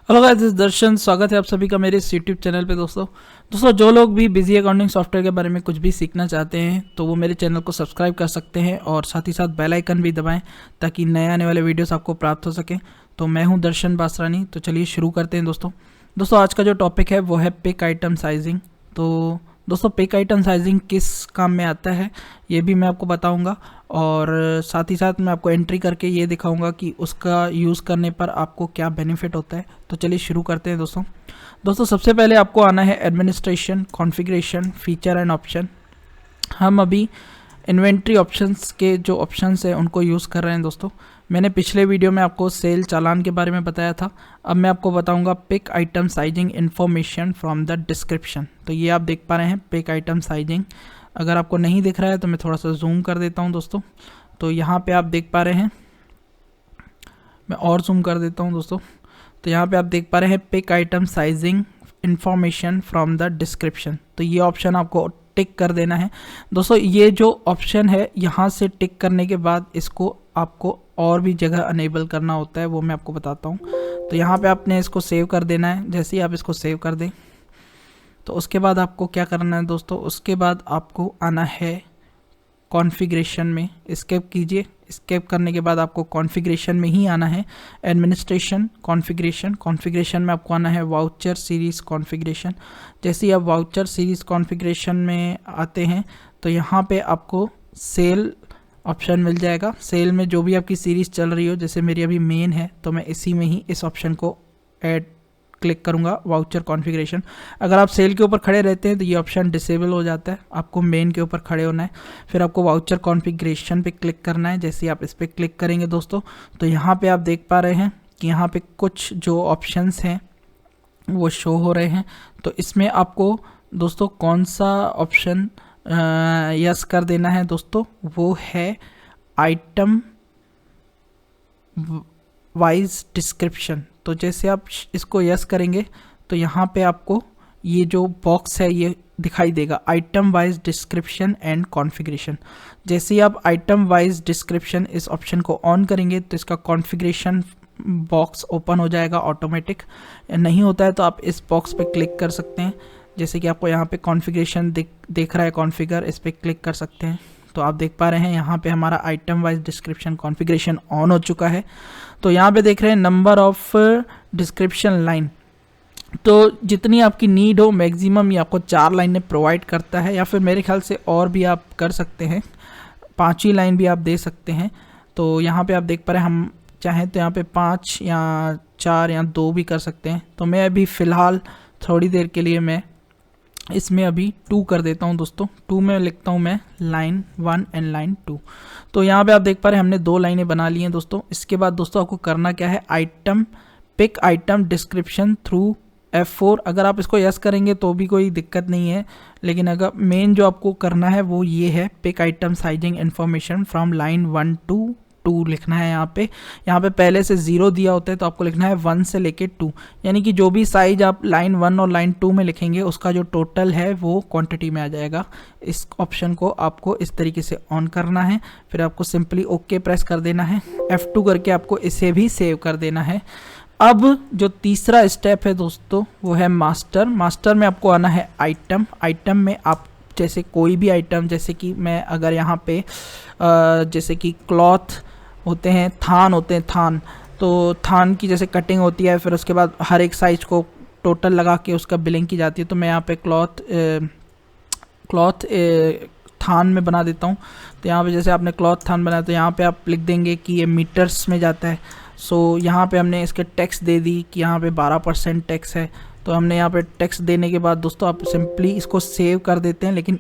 Hello guys, this दर्शन। स्वागत है आप सभी का मेरे इस यूट्यूब चैनल पे। दोस्तों जो लोग भी बिजी अकाउंटिंग सॉफ्टवेयर के बारे में कुछ भी सीखना चाहते हैं तो वो मेरे चैनल को सब्सक्राइब कर सकते हैं और साथ ही साथ बेल आइकन भी दबाएं ताकि नए आने वाले वीडियोस आपको प्राप्त हो सकें। तो मैं हूं दर्शन बासरानी। तो चलिए शुरू करते हैं दोस्तों आज का जो टॉपिक है वो है पिक आइटम साइजिंग। तो दोस्तों पिक आइटम साइजिंग किस काम में आता है ये भी मैं आपको बताऊंगा और साथ ही साथ मैं आपको एंट्री करके ये दिखाऊंगा कि उसका यूज़ करने पर आपको क्या बेनिफिट होता है। तो चलिए शुरू करते हैं दोस्तों सबसे पहले आपको आना है administration, configuration, feature and option. हम अभी इन्वेंट्री ऑप्शंस के जो ऑप्शंस हैं उनको यूज़ कर रहे हैं दोस्तों। मैंने पिछले वीडियो में आपको सेल चालान के बारे में बताया था। अब मैं आपको बताऊंगा pick item sizing information from the description. तो ये आप देख पा रहे हैं पिक आइटम साइजिंग। अगर आपको नहीं दिख रहा है तो मैं थोड़ा सा जूम कर देता हूं दोस्तों। तो यहाँ पे आप देख पा रहे हैं, मैं और जूम कर देता हूँ दोस्तों। तो यहाँ पे आप देख पा रहे हैं pick item sizing information from the description. तो ये ऑप्शन आपको टिक कर देना है दोस्तों। ये जो ऑप्शन है यहाँ से टिक करने के बाद इसको आपको और भी जगह अनेबल करना होता है, वो मैं आपको बताता हूँ। तो यहाँ पे आपने इसको सेव कर देना है। जैसे ही आप इसको सेव कर दें तो उसके बाद आपको क्या करना है दोस्तों, उसके बाद आपको आना है कॉन्फ़िगरेशन में। स्केप कीजिए। स्केप करने के बाद आपको कॉन्फ़िगरेशन में ही आना है। एडमिनिस्ट्रेशन, कॉन्फ़िगरेशन में आपको आना है वाउचर सीरीज़ कॉन्फ़िगरेशन। जैसे ही आप वाउचर सीरीज़ कॉन्फ़िगरेशन में आते हैं तो यहाँ पे आपको सेल ऑप्शन मिल जाएगा। सेल में जो भी आपकी सीरीज़ चल रही हो, जैसे मेरी अभी मेन है तो मैं इसी में ही इस ऑप्शन को ऐड क्लिक करूंगा, वाउचर कॉन्फ़िगरेशन। अगर आप सेल के ऊपर खड़े रहते हैं तो ये ऑप्शन डिसेबल हो जाता है, आपको मेन के ऊपर खड़े होना है। फिर आपको वाउचर कॉन्फ़िगरेशन पे क्लिक करना है। जैसे आप इस पर क्लिक करेंगे दोस्तों तो यहाँ पे आप देख पा रहे हैं कि यहाँ पे कुछ जो ऑप्शंस हैं वो शो हो रहे हैं। तो इसमें आपको दोस्तों कौन सा ऑप्शन यस कर देना है दोस्तों, वो है आइटम वाइज डिस्क्रिप्शन। तो जैसे आप इसको यस करेंगे तो यहाँ पे आपको ये जो बॉक्स है ये दिखाई देगा, item wise description and configuration. जैसे ही आप आइटम वाइज डिस्क्रिप्शन इस ऑप्शन को ऑन करेंगे तो इसका कॉन्फ़िगरेशन बॉक्स ओपन हो जाएगा ऑटोमेटिक। नहीं होता है तो आप इस बॉक्स पे क्लिक कर सकते हैं। जैसे कि आपको यहाँ पे कॉन्फ़िगरेशन देख रहा है, कॉन्फ़िगर, इस पर क्लिक कर सकते हैं। तो आप देख पा रहे हैं यहाँ पे हमारा item wise description configuration on हो चुका है। तो यहाँ पे देख रहे हैं नंबर ऑफ डिस्क्रिप्शन लाइन। तो जितनी आपकी नीड हो मैक्सिमम ये आपको 4 लाइनें प्रोवाइड करता है, या फिर मेरे ख्याल से और भी आप कर सकते हैं, 5 ही लाइन भी आप दे सकते हैं। तो यहाँ पे आप देख पा रहे हैं, हम चाहें तो यहाँ पे 5 या 4 या 2 भी कर सकते हैं। तो मैं अभी फ़िलहाल थोड़ी देर के लिए मैं इसमें अभी 2 कर देता हूँ दोस्तों। 2 में लिखता हूँ मैं लाइन 1 एंड लाइन 2। तो यहाँ पे आप देख पा रहे हैं हमने 2 लाइनें बना ली हैं दोस्तों। इसके बाद दोस्तों आपको करना क्या है, pick item description through F4। अगर आप इसको यस करेंगे तो भी कोई दिक्कत नहीं है, लेकिन अगर मेन जो आपको करना है वो ये है, pick item sizing information from line 1 to 2 लिखना है। यहाँ पे पहले से 0 दिया होता है तो आपको लिखना है 1 से लेके 2, यानी कि जो भी साइज आप लाइन 1 और लाइन 2 में लिखेंगे उसका जो टोटल है वो क्वांटिटी में आ जाएगा। इस ऑप्शन को आपको इस तरीके से ऑन करना है। फिर आपको सिंपली ओके प्रेस कर देना है, F2 करके आपको इसे भी सेव कर देना है। अब जो तीसरा स्टेप है दोस्तों वो है मास्टर में आपको आना है आइटम में आप जैसे कोई भी आइटम, जैसे कि मैं अगर यहाँ पे जैसे कि क्लॉथ होते हैं, थान होते हैं, तो थान की जैसे कटिंग होती है, फिर उसके बाद हर एक साइज को टोटल लगा के उसका बिलिंग की जाती है। तो मैं यहाँ पे क्लॉथ थान में बना देता हूँ। तो यहाँ पे जैसे आपने क्लॉथ थान बनाया तो यहाँ पे आप लिख देंगे कि ये मीटर्स में जाता है। सो यहाँ पे हमने इसके टैक्स दे दी कि यहाँ पे 12% टैक्स है। तो हमने यहाँ पे टैक्स देने के बाद दोस्तों आप सिंपली इसको सेव कर देते हैं, लेकिन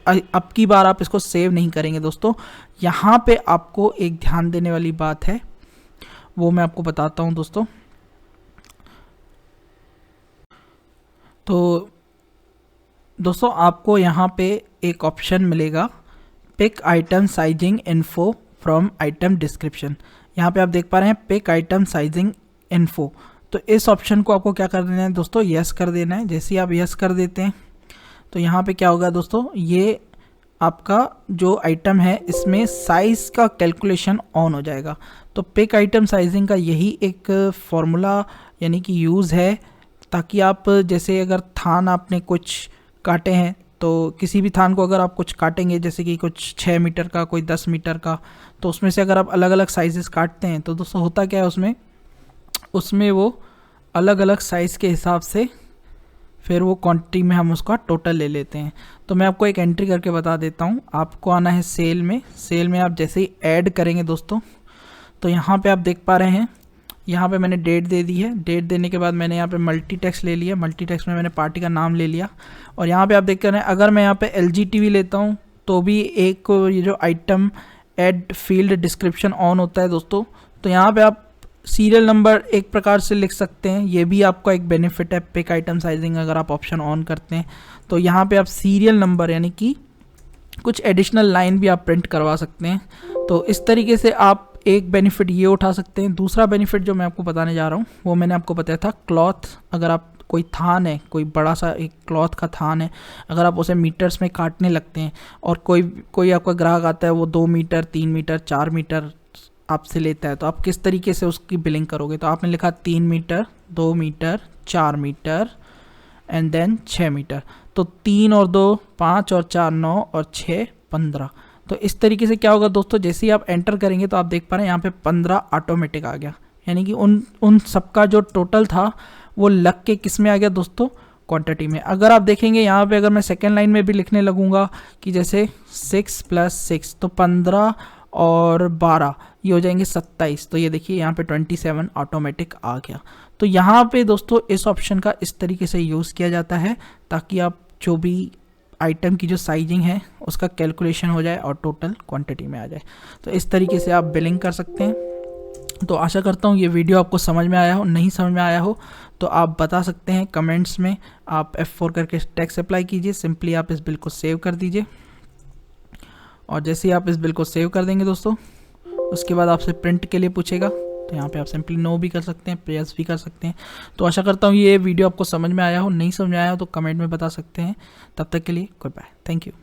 अब की बार आप इसको सेव नहीं करेंगे दोस्तों। यहाँ पे आपको एक ध्यान देने वाली बात है, वो मैं आपको बताता हूँ दोस्तों। तो दोस्तों आपको यहाँ पे एक ऑप्शन मिलेगा, pick item sizing info from item description. यहाँ पे आप देख पा रहे हैं पिक आइटम साइजिंग इन्फो। तो इस ऑप्शन को आपको क्या कर देना है दोस्तों, यस कर देना है। जैसे ही आप यस कर देते हैं तो यहाँ पे क्या होगा दोस्तों, ये आपका जो आइटम है इसमें साइज़ का कैलकुलेशन ऑन हो जाएगा। तो पिक आइटम साइजिंग का यही एक फॉर्मूला यानी कि यूज़ है, ताकि आप जैसे अगर थान आपने कुछ काटे हैं तो किसी भी थान को अगर आप कुछ काटेंगे, जैसे कि कुछ 6 मीटर का, कोई 10 मीटर का, तो उसमें से अगर आप अलग अलग साइजेस काटते हैं तो दोस्तों होता क्या है, उसमें वो अलग अलग साइज़ के हिसाब से फिर वो क्वांटिटी में हम उसका टोटल ले लेते हैं। तो मैं आपको एक एंट्री करके बता देता हूँ। आपको आना है सेल में आप जैसे ही ऐड करेंगे दोस्तों, तो यहाँ पे आप देख पा रहे हैं, यहाँ पे मैंने डेट दे दी है। डेट देने के बाद मैंने यहाँ पे मल्टी टेक्स्ट ले लिया, मल्टी टेक्स्ट में मैंने पार्टी का नाम ले लिया। और यहाँ पे आप देख कर रहे हैं, अगर मैं यहाँ पे LG TV लेता हूँ तो भी एक ये जो item add field description on होता है दोस्तों। तो यहाँ पे आप सीरियल नंबर एक प्रकार से लिख सकते हैं, ये भी आपका एक बेनिफिट है पिक आइटम साइजिंग अगर आप ऑप्शन ऑन करते हैं। तो यहाँ पे आप सीरियल नंबर यानी कि कुछ एडिशनल लाइन भी आप प्रिंट करवा सकते हैं। तो इस तरीके से आप एक बेनिफिट ये उठा सकते हैं। दूसरा बेनिफिट जो मैं आपको बताने जा रहा हूँ वो मैंने आपको बताया था क्लॉथ। अगर आप कोई थान है, कोई बड़ा सा एक क्लॉथ का थान है, अगर आप उसे मीटर्स में काटने लगते हैं और कोई आपका ग्राहक आता है वो 2 मीटर 3 मीटर 4 मीटर आपसे लेता है, तो आप किस तरीके से उसकी बिलिंग करोगे। तो आपने लिखा 3 metre 2 metre 4 metre and then 6 metre. तो 3 और 2 5 और 4 9 और 6 15। तो इस तरीके से क्या होगा दोस्तों, जैसे ही आप एंटर करेंगे तो आप देख पा रहे हैं यहाँ पे 15 ऑटोमेटिक आ गया, यानी कि उन सबका जो टोटल था वो लग के किस में आ गया दोस्तों, क्वांटिटी में। अगर आप देखेंगे यहाँ पे, अगर मैं सेकेंड लाइन में भी लिखने लगूंगा कि जैसे 6 + 6 तो 15 और 12 ये हो जाएंगे 27। तो ये देखिए यहाँ पे 27 ऑटोमेटिक आ गया। तो यहाँ पे दोस्तों इस ऑप्शन का इस तरीके से यूज़ किया जाता है ताकि आप जो भी आइटम की जो साइजिंग है उसका कैलकुलेशन हो जाए और टोटल क्वांटिटी में आ जाए। तो इस तरीके से आप बिलिंग कर सकते हैं। तो आशा करता हूँ ये वीडियो आपको समझ में आया हो। नहीं समझ में आया हो तो आप बता सकते हैं कमेंट्स में। आप F4 करके टेक्स्ट अप्लाई कीजिए, सिंपली आप इस बिल को सेव कर दीजिए। और जैसे ही आप इस बिल को सेव कर देंगे दोस्तों, उसके बाद आपसे प्रिंट के लिए पूछेगा, तो यहाँ पे आप सिंपली नो भी कर सकते हैं, प्रेस भी कर सकते हैं। तो आशा करता हूँ ये वीडियो आपको समझ में आया हो। नहीं समझ में आया हो तो कमेंट में बता सकते हैं। तब तक के लिए गुड बाय, थैंक यू।